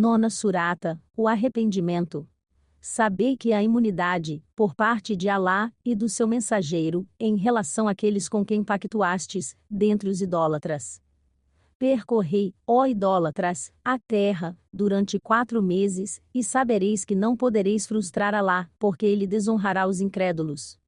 Nona surata, o arrependimento. Sabei que a imunidade, por parte de Alá e do seu mensageiro, em relação àqueles com quem pactuastes, dentre os idólatras. Percorrei, ó idólatras, a terra, durante 4 meses, e sabereis que não podereis frustrar Alá, porque ele desonrará os incrédulos.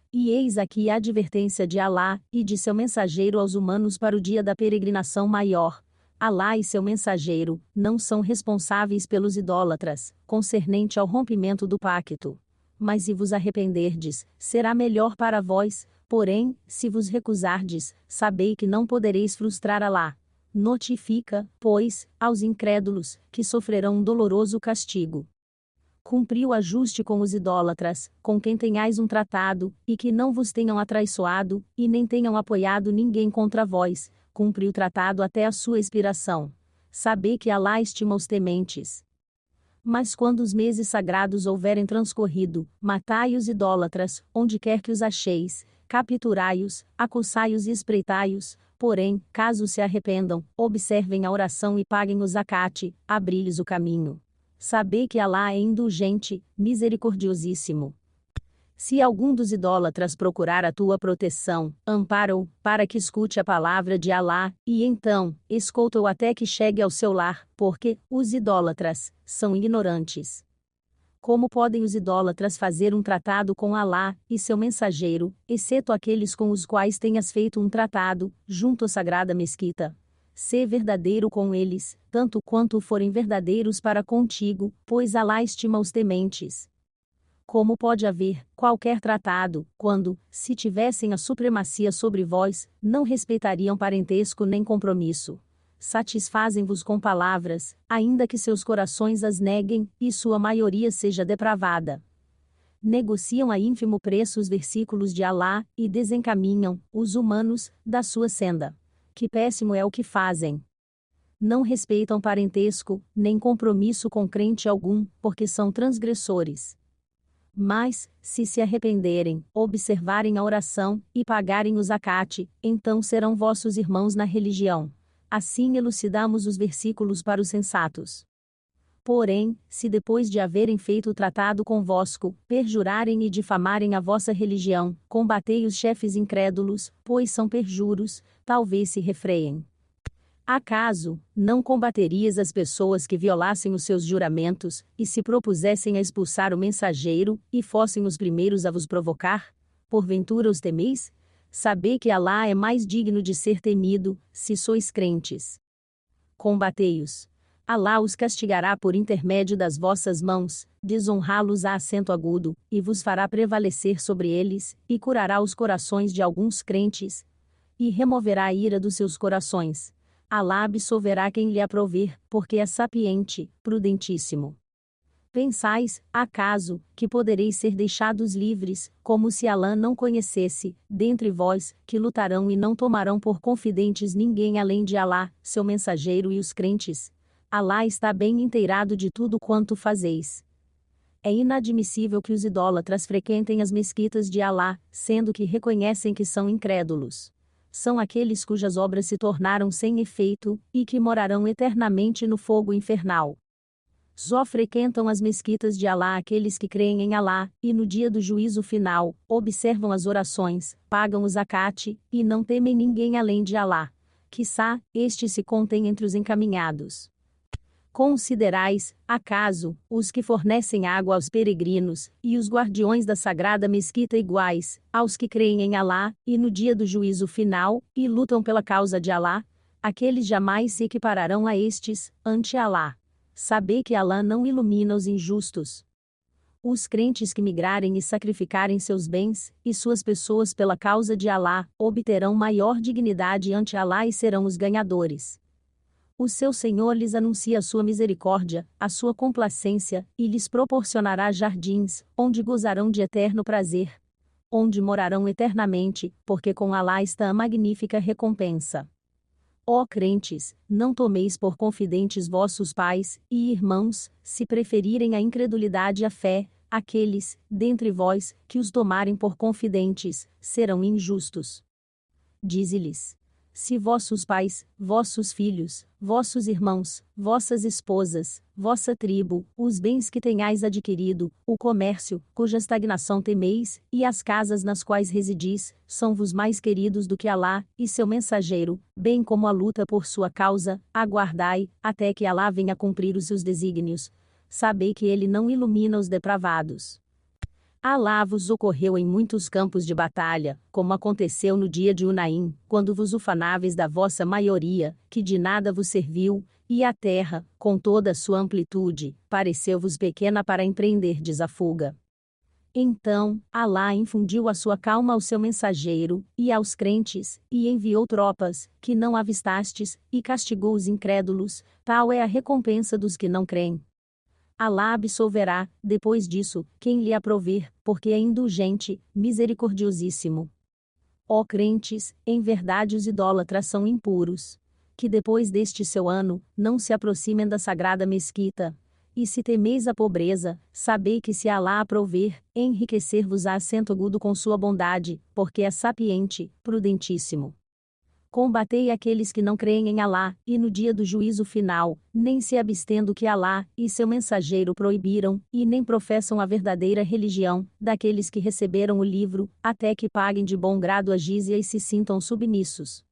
E eis aqui a advertência de Alá, e de seu mensageiro aos humanos para o dia da peregrinação maior. Alá e seu mensageiro, não são responsáveis pelos idólatras, concernente ao rompimento do pacto. Mas se vos arrependerdes, será melhor para vós, porém, se vos recusardes, sabei que não podereis frustrar Alá. Notifica, pois, aos incrédulos, que sofrerão um doloroso castigo. Cumpri o ajuste com os idólatras, com quem tenhais um tratado, e que não vos tenham atraiçoado, e nem tenham apoiado ninguém contra vós. Cumpri o tratado até a sua expiração. Sabei que Alá estima os tementes. Mas quando os meses sagrados houverem transcorrido, matai os idólatras, onde quer que os acheis, capturai-os, acossai-os e espreitai-os, porém, caso se arrependam, observem a oração e paguem o zacate, abri-lhes o caminho. Sabei que Alá é indulgente, misericordiosíssimo. Se algum dos idólatras procurar a tua proteção, ampara-o, para que escute a palavra de Alá, e então, escuta-o até que chegue ao seu lar, porque os idólatras são ignorantes. Como podem os idólatras fazer um tratado com Alá e seu mensageiro, exceto aqueles com os quais tenhas feito um tratado, junto à sagrada mesquita? Sê verdadeiro com eles, tanto quanto forem verdadeiros para contigo, pois Alá estima os tementes. Como pode haver qualquer tratado, quando, se tivessem a supremacia sobre vós, não respeitariam parentesco nem compromisso? Satisfazem-vos com palavras, ainda que seus corações as neguem, e sua maioria seja depravada. Negociam a ínfimo preço os versículos de Alá, e desencaminham os humanos da sua senda. Que péssimo é o que fazem. Não respeitam parentesco, nem compromisso com crente algum, porque são transgressores. Mas, se arrependerem, observarem a oração, e pagarem o zacate, então serão vossos irmãos na religião. Assim elucidamos os versículos para os sensatos. Porém, se depois de haverem feito o tratado convosco, perjurarem e difamarem a vossa religião, combatei os chefes incrédulos, pois são perjuros, talvez se refreiem. Acaso, não combaterias as pessoas que violassem os seus juramentos, e se propusessem a expulsar o mensageiro, e fossem os primeiros a vos provocar? Porventura os temeis? Sabei que Alá é mais digno de ser temido, se sois crentes. Combatei-os. Alá os castigará por intermédio das vossas mãos, desonrá-los a acento agudo, e vos fará prevalecer sobre eles, e curará os corações de alguns crentes, e removerá a ira dos seus corações. Alá absolverá quem lhe aprover, porque é sapiente, prudentíssimo. Pensais, acaso, que podereis ser deixados livres, como se Alá não conhecesse, dentre vós, que lutarão e não tomarão por confidentes ninguém além de Alá, seu mensageiro e os crentes? Alá está bem inteirado de tudo quanto fazeis. É inadmissível que os idólatras frequentem as mesquitas de Alá, sendo que reconhecem que são incrédulos. São aqueles cujas obras se tornaram sem efeito, e que morarão eternamente no fogo infernal. Só frequentam as mesquitas de Alá aqueles que creem em Alá, e no dia do juízo final, observam as orações, pagam o zacate, e não temem ninguém além de Alá. Quiçá, este se contém entre os encaminhados. Considerais, acaso, os que fornecem água aos peregrinos, e os guardiões da sagrada mesquita iguais, aos que creem em Alá, e no dia do juízo final, e lutam pela causa de Alá? Aqueles jamais se equipararão a estes, ante Alá. Sabei que Alá não ilumina os injustos. Os crentes que migrarem e sacrificarem seus bens, e suas pessoas pela causa de Alá, obterão maior dignidade ante Alá e serão os ganhadores. O seu Senhor lhes anuncia a sua misericórdia, a sua complacência, e lhes proporcionará jardins, onde gozarão de eterno prazer. Onde morarão eternamente, porque com Alá está a magnífica recompensa. Ó crentes, não tomeis por confidentes vossos pais e irmãos, se preferirem a incredulidade à fé, aqueles, dentre vós, que os tomarem por confidentes, serão injustos. Dize-lhes: Se vossos pais, vossos filhos, vossos irmãos, vossas esposas, vossa tribo, os bens que tenhais adquirido, o comércio, cuja estagnação temeis, e as casas nas quais residis, são-vos mais queridos do que Alá, e seu mensageiro, bem como a luta por sua causa, aguardai, até que Alá venha cumprir os seus desígnios. Sabei que ele não ilumina os depravados. Alá vos socorreu em muitos campos de batalha, como aconteceu no dia de Unaim, quando vos ufanáveis da vossa maioria, que de nada vos serviu, e a terra, com toda a sua amplitude, pareceu-vos pequena para empreenderdes a fuga. Então, Alá infundiu a sua calma ao seu mensageiro, e aos crentes, e enviou tropas, que não avistastes, e castigou os incrédulos, tal é a recompensa dos que não creem. Alá absolverá, depois disso, quem lhe aprover, porque é indulgente, misericordiosíssimo. Ó crentes, em verdade os idólatras são impuros. Que depois deste seu ano, não se aproximem da sagrada mesquita. E se temeis a pobreza, sabei que se Alá aprover, enriquecer-vos-á assento agudo com sua bondade, porque é sapiente, prudentíssimo. Combatei aqueles que não creem em Alá, e no dia do juízo final, nem se abstêm do que Alá e seu mensageiro proibiram, e nem professam a verdadeira religião, daqueles que receberam o livro, até que paguem de bom grado a jizya e se sintam submissos.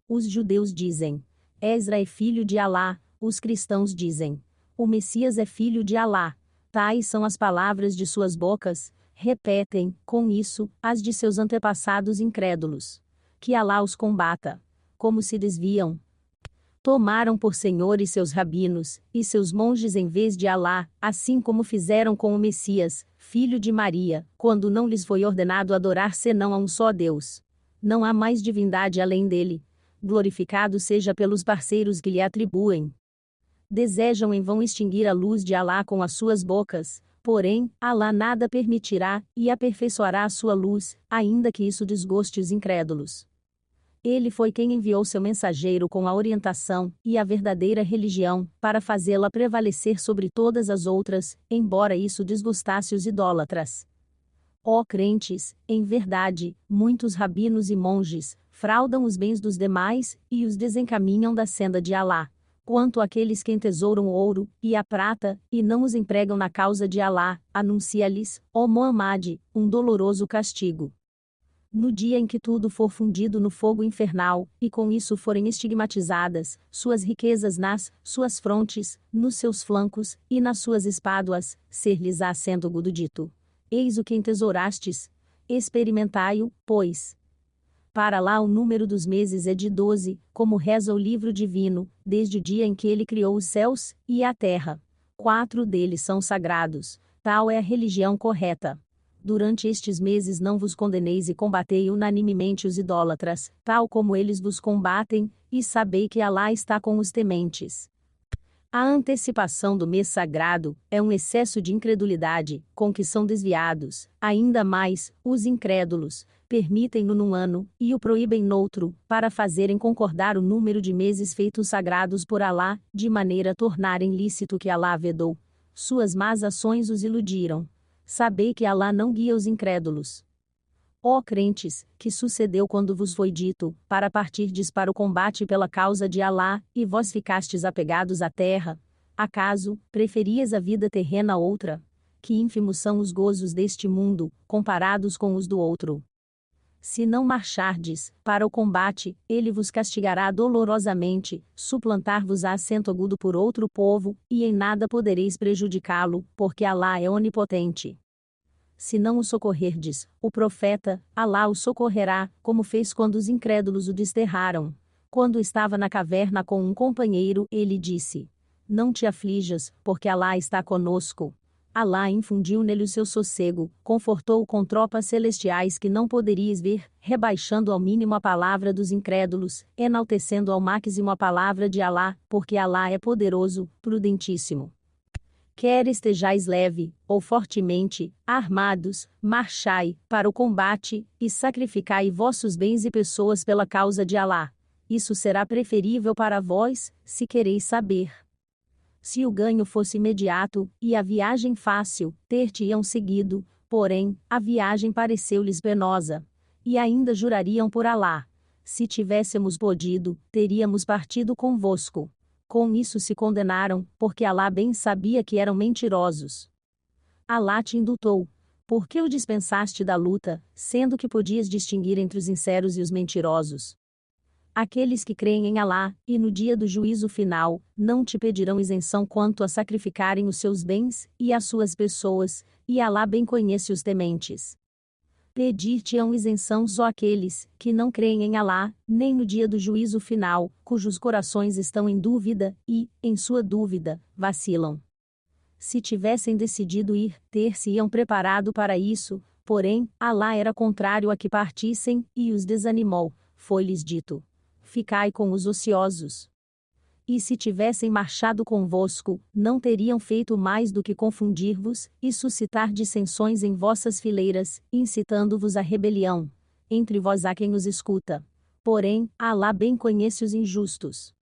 Os judeus dizem: Esra é filho de Alá, os cristãos dizem: o Messias é filho de Alá. Tais são as palavras de suas bocas, repetem, com isso, as de seus antepassados incrédulos. Que Alá os combata. Como se desviam. Tomaram por senhores seus rabinos, e seus monges em vez de Alá, assim como fizeram com o Messias, filho de Maria, quando não lhes foi ordenado adorar senão a um só Deus. Não há mais divindade além dele. Glorificado seja pelos parceiros que lhe atribuem. Desejam em vão extinguir a luz de Alá com as suas bocas, porém, Alá nada permitirá, e aperfeiçoará a sua luz, ainda que isso desgoste os incrédulos. Ele foi quem enviou seu mensageiro com a orientação, e a verdadeira religião, para fazê-la prevalecer sobre todas as outras, embora isso desgostasse os idólatras. Ó crentes, em verdade, muitos rabinos e monges, fraudam os bens dos demais, e os desencaminham da senda de Alá. Quanto àqueles que entesouram o ouro, e a prata, e não os empregam na causa de Alá, anuncia-lhes, ó Muhammad, um doloroso castigo. No dia em que tudo for fundido no fogo infernal, e com isso forem estigmatizadas, suas riquezas nas suas frontes, nos seus flancos, e nas suas espáduas, ser-lhes-á sendo agudo dito: eis o que entesourastes. Experimentai-o, pois. Para lá o número dos meses é de 12, como reza o livro divino, desde o dia em que ele criou os céus e a terra. 4 deles são sagrados. Tal é a religião correta. Durante estes meses não vos condeneis e combatei unanimemente os idólatras, tal como eles vos combatem, e sabei que Alá está com os tementes. A antecipação do mês sagrado é um excesso de incredulidade, com que são desviados, ainda mais, os incrédulos, permitem-no num ano, e o proíbem noutro, para fazerem concordar o número de meses feitos sagrados por Alá, de maneira a tornarem lícito que Alá vedou. Suas más ações os iludiram. Sabei que Alá não guia os incrédulos. Ó crentes, que sucedeu quando vos foi dito, para partirdes para o combate pela causa de Alá, e vós ficastes apegados à terra? Acaso, preferias a vida terrena a outra? Que ínfimos são os gozos deste mundo, comparados com os do outro. Se não marchardes para o combate, ele vos castigará dolorosamente, suplantar-vos-á assento agudo por outro povo, e em nada podereis prejudicá-lo, porque Alá é onipotente. Se não o socorrerdes, o profeta, Alá o socorrerá, como fez quando os incrédulos o desterraram. Quando estava na caverna com um companheiro, ele disse: não te aflijas, porque Alá está conosco. Alá infundiu nele o seu sossego, confortou-o com tropas celestiais que não poderíeis ver, rebaixando ao mínimo a palavra dos incrédulos, enaltecendo ao máximo a palavra de Alá, porque Alá é poderoso, prudentíssimo. Quer estejais leve, ou fortemente, armados, marchai, para o combate, e sacrificai vossos bens e pessoas pela causa de Alá. Isso será preferível para vós, se quereis saber. Se o ganho fosse imediato, e a viagem fácil, ter-te-iam seguido, porém, a viagem pareceu-lhes penosa. E ainda jurariam por Alá. Se tivéssemos podido, teríamos partido convosco. Com isso se condenaram, porque Alá bem sabia que eram mentirosos. Alá te indultou. Por que o dispensaste da luta, sendo que podias distinguir entre os sinceros e os mentirosos? Aqueles que creem em Alá, e no dia do juízo final, não te pedirão isenção quanto a sacrificarem os seus bens, e as suas pessoas, e Alá bem conhece os tementes. Pedir-te-ão isenção só aqueles, que não creem em Alá, nem no dia do juízo final, cujos corações estão em dúvida, e, em sua dúvida, vacilam. Se tivessem decidido ir, ter-se-iam preparado para isso, porém, Alá era contrário a que partissem, e os desanimou, foi-lhes dito: ficai com os ociosos. E se tivessem marchado convosco, não teriam feito mais do que confundir-vos, e suscitar dissensões em vossas fileiras, incitando-vos à rebelião. Entre vós há quem os escuta. Porém, Alá bem conhece os injustos.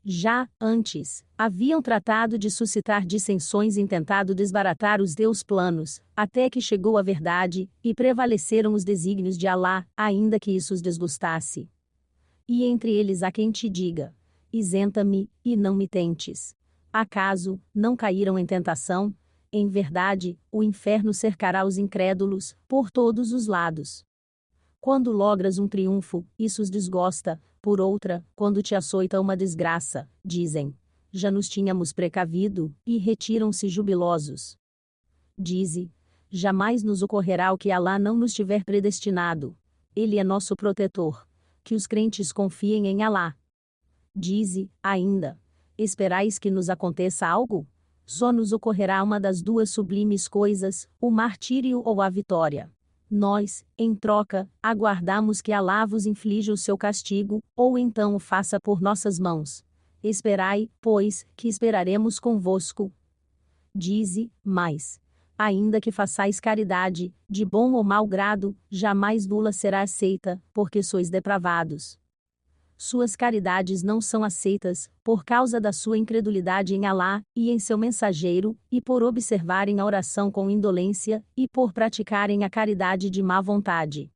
Já, antes, haviam tratado de suscitar dissensões e tentado desbaratar os teus planos, até que chegou a verdade, e prevaleceram os desígnios de Alá, ainda que isso os desgostasse. E entre eles há quem te diga: isenta-me, e não me tentes. Acaso, não caíram em tentação? Em verdade, o inferno cercará os incrédulos, por todos os lados. Quando logras um triunfo, isso os desgosta, por outra, quando te açoita uma desgraça, dizem: já nos tínhamos precavido, e retiram-se jubilosos. Dize: jamais nos ocorrerá o que Alá não nos tiver predestinado. Ele é nosso protetor. Que os crentes confiem em Alá. Dize, ainda: esperais que nos aconteça algo? Só nos ocorrerá uma das duas sublimes coisas, o martírio ou a vitória. Nós, em troca, aguardamos que Alá vos inflija o seu castigo, ou então o faça por nossas mãos. Esperai, pois, que esperaremos convosco. Dize, mais: ainda que façais caridade, de bom ou mau grado, jamais bula será aceita, porque sois depravados. Suas caridades não são aceitas, por causa da sua incredulidade em Alá, e em seu mensageiro, e por observarem a oração com indolência, e por praticarem a caridade de má vontade.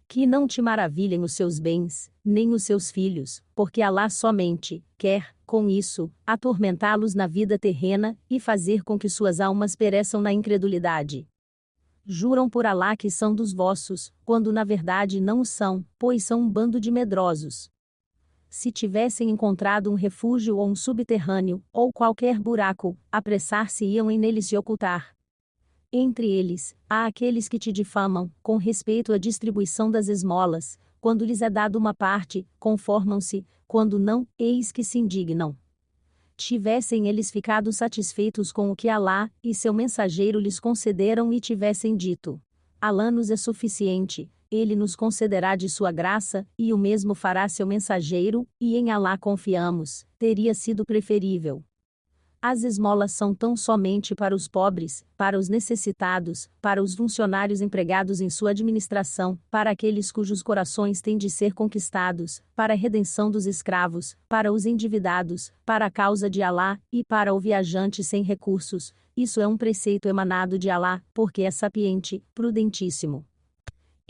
Que não te maravilhem os seus bens, nem os seus filhos, porque Alá somente quer, com isso, atormentá-los na vida terrena, e fazer com que suas almas pereçam na incredulidade. Juram por Alá que são dos vossos, quando na verdade não o são, pois são um bando de medrosos. Se tivessem encontrado um refúgio ou um subterrâneo, ou qualquer buraco, apressar-se-iam em nele se ocultar. Entre eles, há aqueles que te difamam, com respeito à distribuição das esmolas, quando lhes é dado uma parte, conformam-se, quando não, eis que se indignam. Tivessem eles ficado satisfeitos com o que Alá e seu mensageiro lhes concederam e tivessem dito: Alá nos é suficiente, ele nos concederá de sua graça, e o mesmo fará seu mensageiro, e em Alá confiamos, teria sido preferível. As esmolas são tão somente para os pobres, para os necessitados, para os funcionários empregados em sua administração, para aqueles cujos corações têm de ser conquistados, para a redenção dos escravos, para os endividados, para a causa de Alá, e para o viajante sem recursos. Isso é um preceito emanado de Alá, porque é sapiente, prudentíssimo.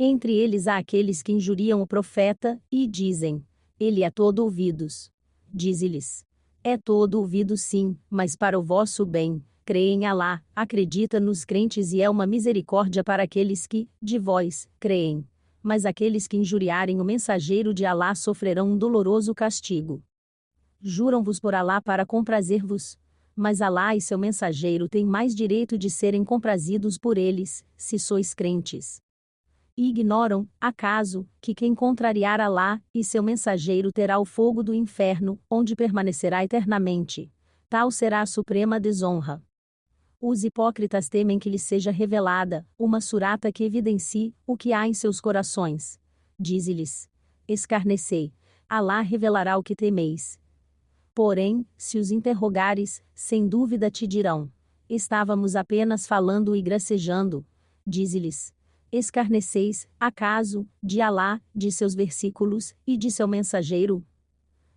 Entre eles há aqueles que injuriam o profeta, e dizem: ele é todo ouvidos. Dize-lhes: é todo ouvido sim, mas para o vosso bem. Crê em Alá, acredita nos crentes e é uma misericórdia para aqueles que, de vós, creem. Mas aqueles que injuriarem o mensageiro de Alá sofrerão um doloroso castigo. Juram-vos por Alá para comprazer-vos. Mas Alá e seu mensageiro têm mais direito de serem comprazidos por eles, se sois crentes. E ignoram, acaso, que quem contrariar Alá e seu mensageiro terá o fogo do inferno, onde permanecerá eternamente. Tal será a suprema desonra. Os hipócritas temem que lhes seja revelada uma surata que evidencie o que há em seus corações. Dize-lhes: escarnecei, Alá revelará o que temeis. Porém, se os interrogares, sem dúvida te dirão: estávamos apenas falando e gracejando. Dize-lhes: escarneceis, acaso, de Alá, de seus versículos, e de seu mensageiro?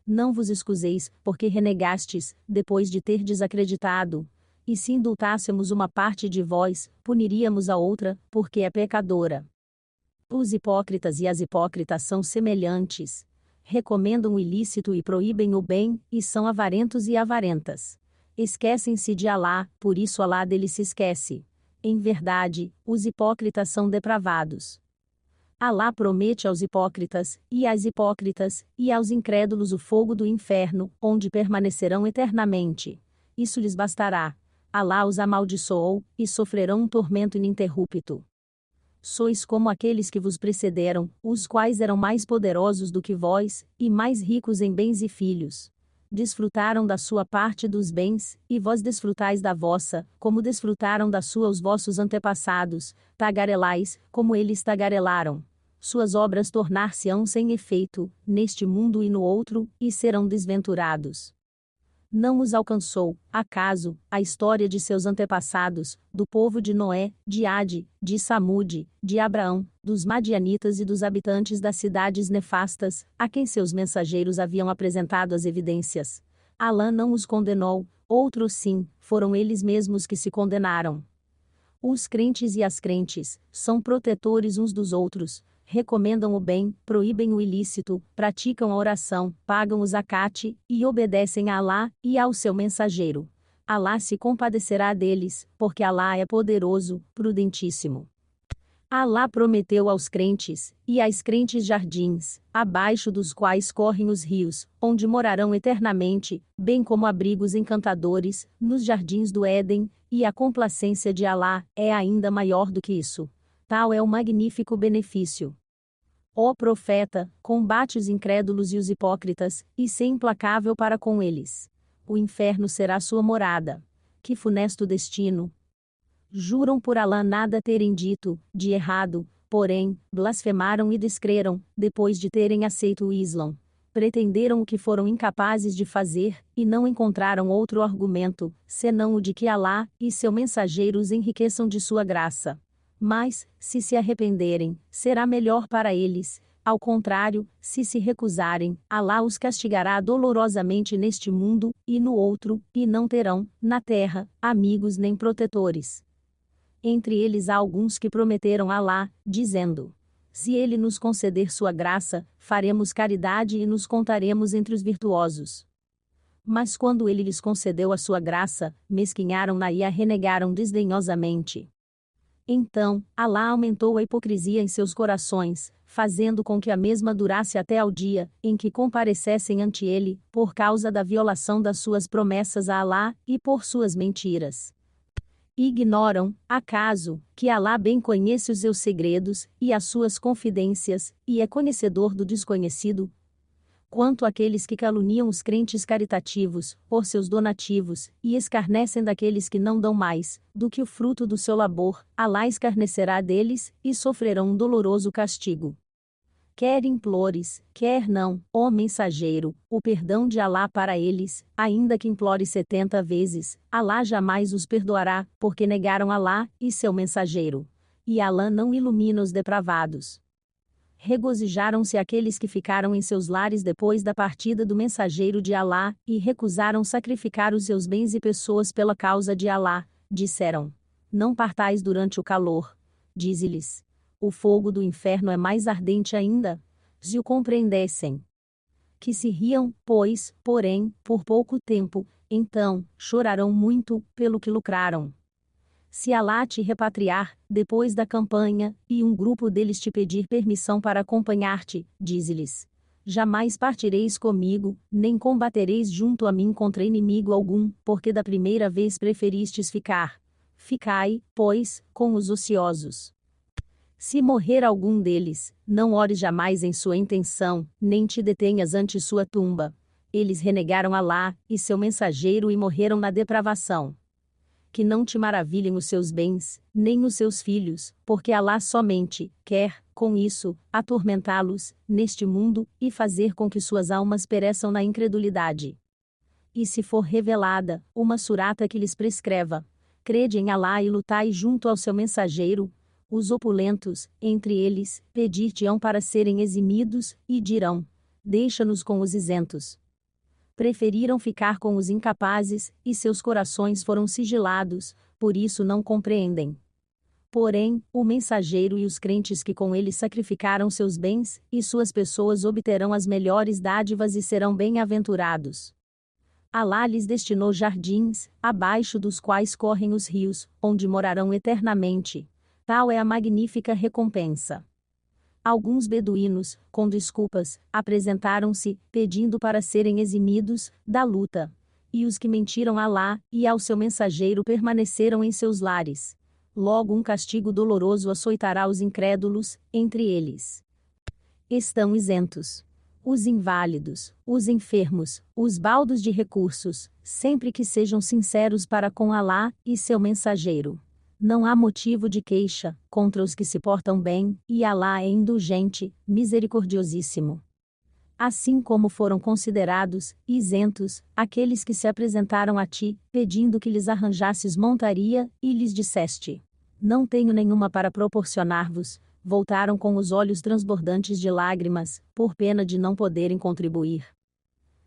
Não vos excuseis, porque renegastes, depois de ter desacreditado. E se indultássemos uma parte de vós, puniríamos a outra, porque é pecadora. Os hipócritas e as hipócritas são semelhantes. Recomendam o ilícito e proíbem o bem, e são avarentos e avarentas. Esquecem-se de Alá, por isso Alá deles se esquece. Em verdade, os hipócritas são depravados. Alá promete aos hipócritas, e às hipócritas, e aos incrédulos o fogo do inferno, onde permanecerão eternamente. Isso lhes bastará. Alá os amaldiçoou, e sofrerão um tormento ininterrupto. Sois como aqueles que vos precederam, os quais eram mais poderosos do que vós, e mais ricos em bens e filhos. Desfrutaram da sua parte dos bens, e vós desfrutais da vossa, como desfrutaram da sua os vossos antepassados, tagarelais, como eles tagarelaram. Suas obras tornar-se-ão sem efeito, neste mundo e no outro, e serão desventurados. Não os alcançou, acaso, a história de seus antepassados, do povo de Noé, de Ade, de Samude, de Abraão, dos madianitas e dos habitantes das cidades nefastas, a quem seus mensageiros haviam apresentado as evidências. Alá não os condenou, outros sim, foram eles mesmos que se condenaram. Os crentes e as crentes são protetores uns dos outros, recomendam o bem, proíbem o ilícito, praticam a oração, pagam o zacate, e obedecem a Alá e ao seu mensageiro. Alá se compadecerá deles, porque Alá é poderoso, prudentíssimo. Alá prometeu aos crentes, e às crentes jardins, abaixo dos quais correm os rios, onde morarão eternamente, bem como abrigos encantadores, nos jardins do Éden, e a complacência de Alá é ainda maior do que isso. Tal é o magnífico benefício. Ó profeta, combate os incrédulos e os hipócritas, e sê implacável para com eles. O inferno será sua morada. Que funesto destino! Juram por Alá nada terem dito, de errado, porém, blasfemaram e descreram, depois de terem aceito o Islã. Pretenderam o que foram incapazes de fazer, e não encontraram outro argumento, senão o de que Alá e seu mensageiro os enriqueçam de sua graça. Mas, se arrependerem, será melhor para eles. Ao contrário, se recusarem, Alá os castigará dolorosamente neste mundo, e no outro, e não terão, na terra, amigos nem protetores. Entre eles há alguns que prometeram a Alá, dizendo: se ele nos conceder sua graça, faremos caridade e nos contaremos entre os virtuosos. Mas quando ele lhes concedeu a sua graça, mesquinharam-na e a renegaram desdenhosamente. Então, Alá aumentou a hipocrisia em seus corações, fazendo com que a mesma durasse até ao dia em que comparecessem ante ele, por causa da violação das suas promessas a Alá, e por suas mentiras. Ignoram, acaso, que Alá bem conhece os seus segredos, e as suas confidências, e é conhecedor do desconhecido? Quanto àqueles que caluniam os crentes caritativos, por seus donativos, e escarnecem daqueles que não dão mais, do que o fruto do seu labor, Alá escarnecerá deles, e sofrerão um doloroso castigo. Quer implores, quer não, ó mensageiro, o perdão de Alá para eles, ainda que implore 70 vezes, Alá jamais os perdoará, porque negaram Alá e seu mensageiro. E Alá não ilumina os depravados. Regozijaram-se aqueles que ficaram em seus lares depois da partida do mensageiro de Alá, e recusaram sacrificar os seus bens e pessoas pela causa de Alá. Disseram: não partais durante o calor. Dize-lhes: o fogo do inferno é mais ardente ainda. Se o compreendessem. Que se riam, pois, porém, por pouco tempo, então, chorarão muito, pelo que lucraram. Se Alá te repatriar, depois da campanha, e um grupo deles te pedir permissão para acompanhar-te, dize-lhes: jamais partireis comigo, nem combatereis junto a mim contra inimigo algum, porque da primeira vez preferistes ficar. Ficai, pois, com os ociosos. Se morrer algum deles, não ores jamais em sua intenção, nem te detenhas ante sua tumba. Eles renegaram Alá e seu mensageiro e morreram na depravação. Que não te maravilhem os seus bens, nem os seus filhos, porque Alá somente quer, com isso, atormentá-los, neste mundo, e fazer com que suas almas pereçam na incredulidade. E se for revelada, uma surata que lhes prescreva: crede em Alá e lutai junto ao seu mensageiro, os opulentos, entre eles, pedir-te-ão para serem eximidos, e dirão: deixa-nos com os isentos. Preferiram ficar com os incapazes, e seus corações foram sigilados, por isso não compreendem. Porém, o mensageiro e os crentes que com ele sacrificaram seus bens e suas pessoas obterão as melhores dádivas e serão bem-aventurados. Alá lhes destinou jardins, abaixo dos quais correm os rios, onde morarão eternamente. Tal é a magnífica recompensa. Alguns beduínos, com desculpas, apresentaram-se, pedindo para serem eximidos da luta. E os que mentiram a Alá e ao seu mensageiro permaneceram em seus lares. Logo um castigo doloroso açoitará os incrédulos, entre eles estão isentos os inválidos, os enfermos, os baldos de recursos, sempre que sejam sinceros para com Alá e seu mensageiro. Não há motivo de queixa contra os que se portam bem, e Alá é indulgente, misericordiosíssimo. Assim como foram considerados isentos aqueles que se apresentaram a ti, pedindo que lhes arranjasses montaria, e lhes disseste: não tenho nenhuma para proporcionar-vos, voltaram com os olhos transbordantes de lágrimas, por pena de não poderem contribuir.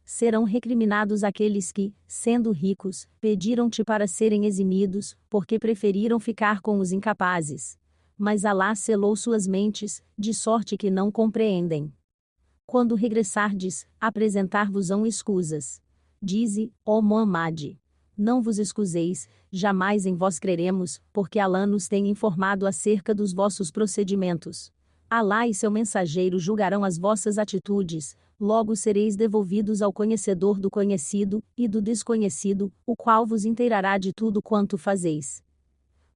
Serão recriminados aqueles que, sendo ricos, pediram-te para serem eximidos, porque preferiram ficar com os incapazes. Mas Alá selou suas mentes, de sorte que não compreendem. Quando regressardes, apresentar-vos-ão escusas. Dize, ó Muhammad: não vos excuseis, jamais em vós creremos, porque Alá nos tem informado acerca dos vossos procedimentos. Alá e seu mensageiro julgarão as vossas atitudes, logo sereis devolvidos ao conhecedor do conhecido e do desconhecido, o qual vos inteirará de tudo quanto fazeis.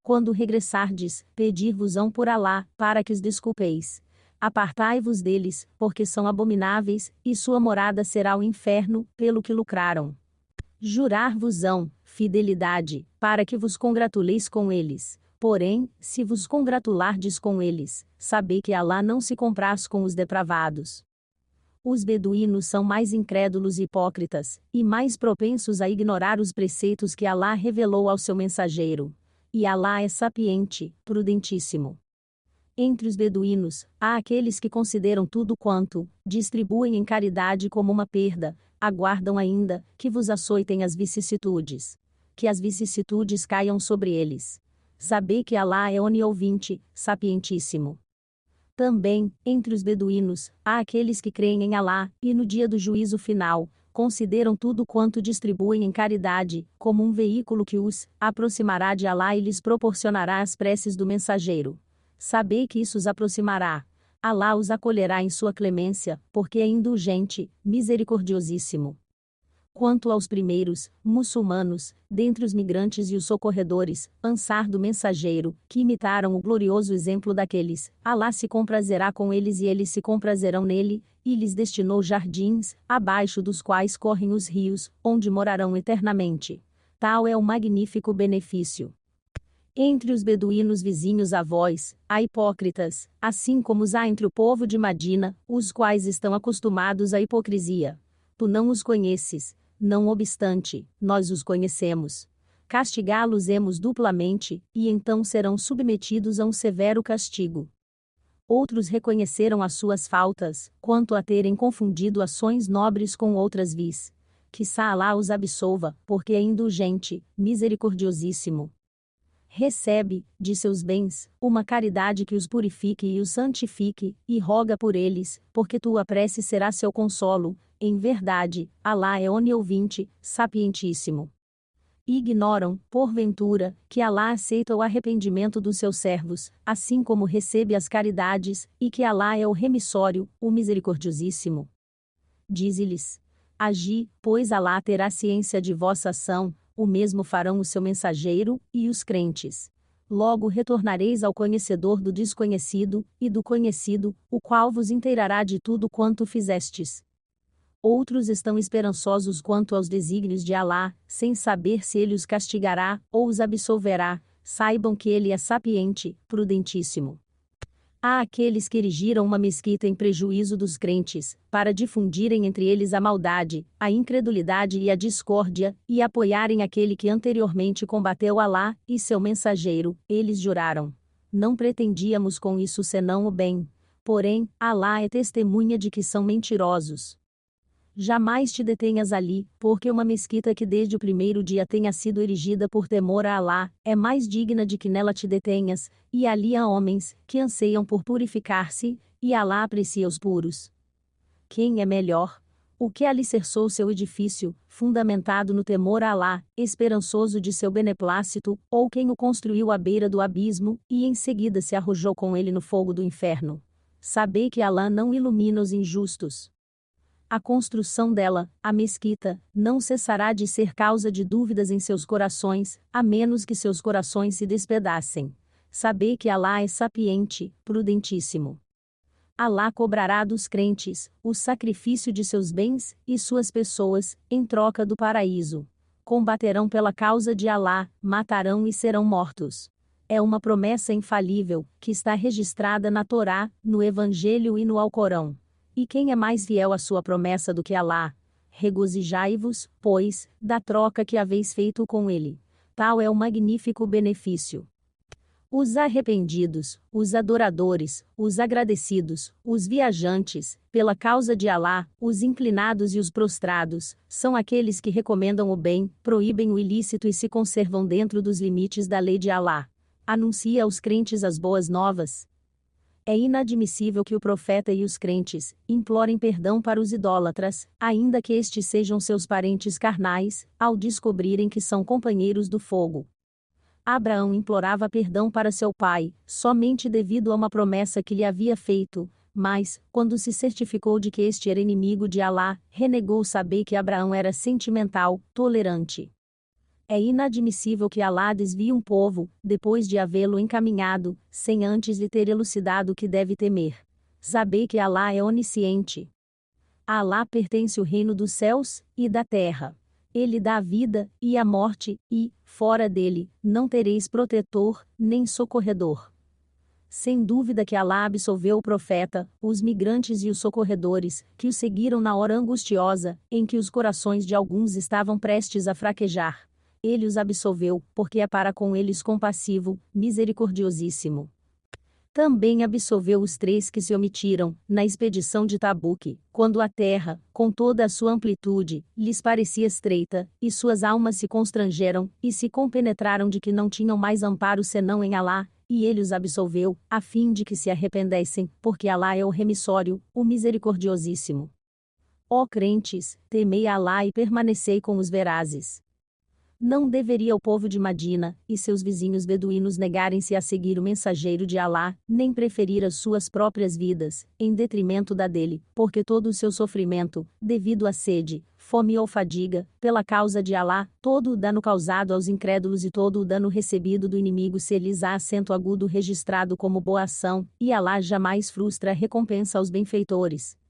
Quando regressardes, pedir-vos-ão por Alá, para que os desculpeis. Apartai-vos deles, porque são abomináveis, e sua morada será o inferno, pelo que lucraram. Jurar-vos-ão fidelidade, para que vos congratuleis com eles. Porém, se vos congratulardes com eles, sabei que Alá não se compraz com os depravados. Os beduínos são mais incrédulos e hipócritas, e mais propensos a ignorar os preceitos que Alá revelou ao seu mensageiro. E Alá é sapiente, prudentíssimo. Entre os beduínos, há aqueles que consideram tudo quanto distribuem em caridade como uma perda, aguardam ainda que vos açoitem as vicissitudes. Que as vicissitudes caiam sobre eles. Sabei que Alá é oniovinte, sapientíssimo. Também, entre os beduínos, há aqueles que creem em Alá, e no dia do juízo final, consideram tudo quanto distribuem em caridade, como um veículo que os aproximará de Alá e lhes proporcionará as preces do mensageiro. Sabei que isso os aproximará. Alá os acolherá em sua clemência, porque é indulgente, misericordiosíssimo. Quanto aos primeiros, muçulmanos, dentre os migrantes e os socorredores, Ansar do mensageiro, que imitaram o glorioso exemplo daqueles, Alá se comprazerá com eles e eles se comprazerão nele, e lhes destinou jardins, abaixo dos quais correm os rios, onde morarão eternamente. Tal é o magnífico benefício. Entre os beduínos vizinhos a vós, há hipócritas, assim como os há entre o povo de Madina, os quais estão acostumados à hipocrisia. Tu não os conheces, não obstante, nós os conhecemos. Castigá-los-emos duplamente, e então serão submetidos a um severo castigo. Outros reconheceram as suas faltas, quanto a terem confundido ações nobres com outras vis. Quiçá Alá os absolva, porque é indulgente, misericordiosíssimo. Recebe, de seus bens, uma caridade que os purifique e os santifique, e roga por eles, porque tua prece será seu consolo. Em verdade, Alá é oniovinte, sapientíssimo. Ignoram, porventura, que Alá aceita o arrependimento dos seus servos, assim como recebe as caridades, e que Alá é o remissório, o misericordiosíssimo. Dize-lhes: agi, pois Alá terá ciência de vossa ação, o mesmo farão o seu mensageiro, e os crentes. Logo retornareis ao conhecedor do desconhecido, e do conhecido, o qual vos inteirará de tudo quanto fizestes. Outros estão esperançosos quanto aos desígnios de Alá, sem saber se ele os castigará, ou os absolverá. Saibam que ele é sapiente, prudentíssimo. Há aqueles que erigiram uma mesquita em prejuízo dos crentes, para difundirem entre eles a maldade, a incredulidade e a discórdia, e apoiarem aquele que anteriormente combateu Alá e seu mensageiro. Eles juraram: não pretendíamos com isso senão o bem. Porém, Alá é testemunha de que são mentirosos. Jamais te detenhas ali, porque uma mesquita que desde o primeiro dia tenha sido erigida por temor a Alá, é mais digna de que nela te detenhas, e ali há homens, que anseiam por purificar-se, e Alá aprecia os puros. Quem é melhor? O que alicerçou seu edifício, fundamentado no temor a Alá, esperançoso de seu beneplácito, ou quem o construiu à beira do abismo, e em seguida se arrojou com ele no fogo do inferno? Sabei que Alá não ilumina os injustos. A construção dela, a mesquita, não cessará de ser causa de dúvidas em seus corações, a menos que seus corações se despedacem. Sabei que Alá é sapiente, prudentíssimo. Alá cobrará dos crentes o sacrifício de seus bens e suas pessoas, em troca do paraíso. Combaterão pela causa de Alá, matarão e serão mortos. É uma promessa infalível, que está registrada na Torá, no Evangelho e no Alcorão. E quem é mais fiel à sua promessa do que Alá? Regozijai-vos, pois, da troca que haveis feito com ele. Tal é o magnífico benefício. Os arrependidos, os adoradores, os agradecidos, os viajantes, pela causa de Alá, os inclinados e os prostrados, são aqueles que recomendam o bem, proíbem o ilícito e se conservam dentro dos limites da lei de Alá. Anuncia aos crentes as boas novas. É inadmissível que o profeta e os crentes implorem perdão para os idólatras, ainda que estes sejam seus parentes carnais, ao descobrirem que são companheiros do fogo. Abraão implorava perdão para seu pai, somente devido a uma promessa que lhe havia feito, mas, quando se certificou de que este era inimigo de Alá, renegou saber que Abraão era sentimental, tolerante. É inadmissível que Alá desvie um povo, depois de havê-lo encaminhado, sem antes lhe ter elucidado o que deve temer. Sabei que Alá é onisciente. A Alá pertence o reino dos céus e da terra. Ele dá a vida e a morte, e, fora dele, não tereis protetor, nem socorredor. Sem dúvida que Alá absolveu o profeta, os migrantes e os socorredores, que o seguiram na hora angustiosa, em que os corações de alguns estavam prestes a fraquejar. Ele os absolveu, porque é para com eles compassivo, misericordiosíssimo. Também absolveu os 3 que se omitiram, na expedição de Tabuque, quando a terra, com toda a sua amplitude, lhes parecia estreita, e suas almas se constrangeram, e se compenetraram de que não tinham mais amparo senão em Alá, e ele os absolveu, a fim de que se arrependessem, porque Alá é o remissório, o misericordiosíssimo. Ó crentes, temei Alá e permanecei com os verazes. Não deveria o povo de Madina, e seus vizinhos beduínos negarem-se a seguir o mensageiro de Alá, nem preferir as suas próprias vidas, em detrimento da dele, porque todo o seu sofrimento, devido à sede, fome ou fadiga, pela causa de Alá, todo o dano causado aos incrédulos e todo o dano recebido do inimigo se lhes há acento agudo registrado como boa ação, e Alá jamais frustra a recompensa aos benfeitores.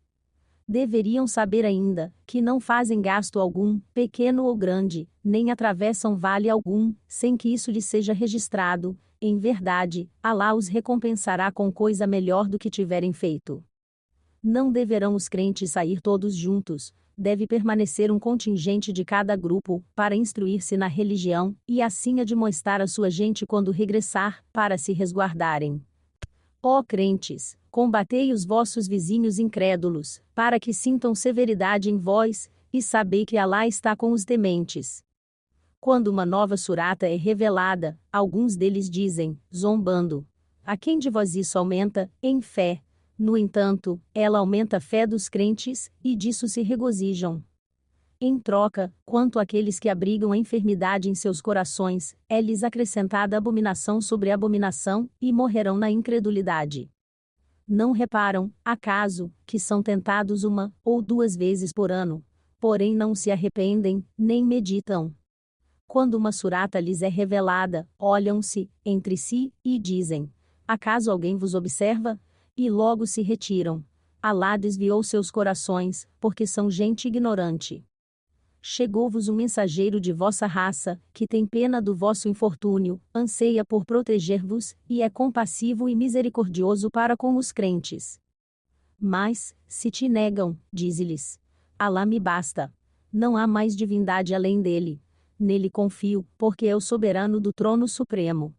Deveriam saber ainda, que não fazem gasto algum, pequeno ou grande, nem atravessam vale algum, sem que isso lhes seja registrado. Em verdade, Alá os recompensará com coisa melhor do que tiverem feito. Não deverão os crentes sair todos juntos, deve permanecer um contingente de cada grupo, para instruir-se na religião, e assim admoestar a sua gente quando regressar, para se resguardarem. Ó crentes, combatei os vossos vizinhos incrédulos, para que sintam severidade em vós, e sabei que Alá está com os tementes. Quando uma nova surata é revelada, alguns deles dizem, zombando: a quem de vós isso aumenta, em fé? No entanto, ela aumenta a fé dos crentes, e disso se regozijam. Em troca, quanto àqueles que abrigam a enfermidade em seus corações, é-lhes acrescentada abominação sobre abominação, e morrerão na incredulidade. Não reparam, acaso, que são tentados 1 ou 2 vezes por ano, porém não se arrependem, nem meditam. Quando uma surata lhes é revelada, olham-se, entre si, e dizem: acaso alguém vos observa? E logo se retiram. Alá desviou seus corações, porque são gente ignorante. Chegou-vos um mensageiro de vossa raça, que tem pena do vosso infortúnio, anseia por proteger-vos, e é compassivo e misericordioso para com os crentes. Mas, se te negam, dize-lhes: Alá me basta. Não há mais divindade além dele. Nele confio, porque é o soberano do trono supremo.